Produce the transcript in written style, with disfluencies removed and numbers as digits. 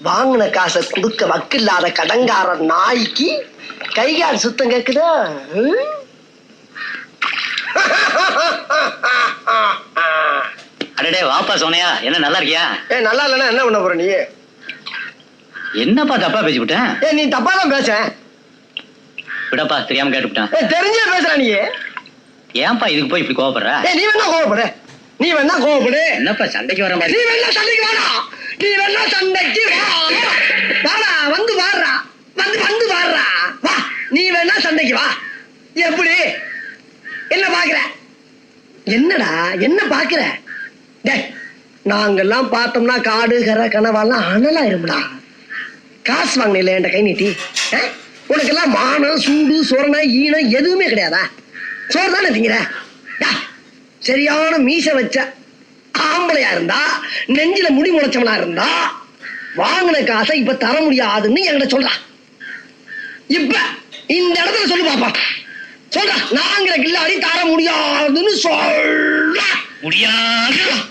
வாங்கின காசை கொடுக்க வக்கில்லாத கடங்கார நாய்க்கு கைகால் சுத்தம் கேக்குதா? அடடே வாப்பா சோனையா, என்ன நல்லா இருக்கியா? நல்லா இல்லைன்னா என்ன பண்ண போற நீ? என்னப்பா தப்பா பேசிவிட்டேன்? நீ தப்பா தான் பேச. விடப்பா, தெரியாம கேட்டுவிட்டேன். தெரிஞ்சே பேசுற நீ. ஏன்பா இதுக்கு போய் இப்படி கோவப்படுற? நீ வேணா கோவப்படு, நீ வேணா கோவப்படு. என்னப்பா சண்டைக்கு வர மாதிரி? நீ வேணா சண்டைக்கு வாடா, நீ வேணா சண்டைக்கு வாடா, வந்து வாடுறா, வந்து வாடுறா, வா. நீ வேணா சண்டைக்கு வா. எப்படி என்ன பாக்குற? என்னடா என்ன பாக்குற? நாங்கெல்லாம் பார்த்தோம்னா காடு கரை கனவாலாம் அனலாயிரும்டா. காசு வாங்கின என் கை நீட்டி. உனக்கெல்லாம் மானம் சூடு சொரணை ஈனம் எதுவுமே கிடையாதா? சோறு தானே திங்கிற? சரியான மீச வச்ச ஆம்பளையா இருந்தா, நெஞ்சில முடி முளைச்சவனா இருந்தா, வாங்கின காசை இப்ப தர முடியாதுன்னு என்கிட்ட சொல்றான். இப்ப இந்த இடத்துல சொல்லு பாப்பா, சொல்ற நாங்கிற கில்லாடி தர முடியாதுன்னு சொல்ற. முடியாது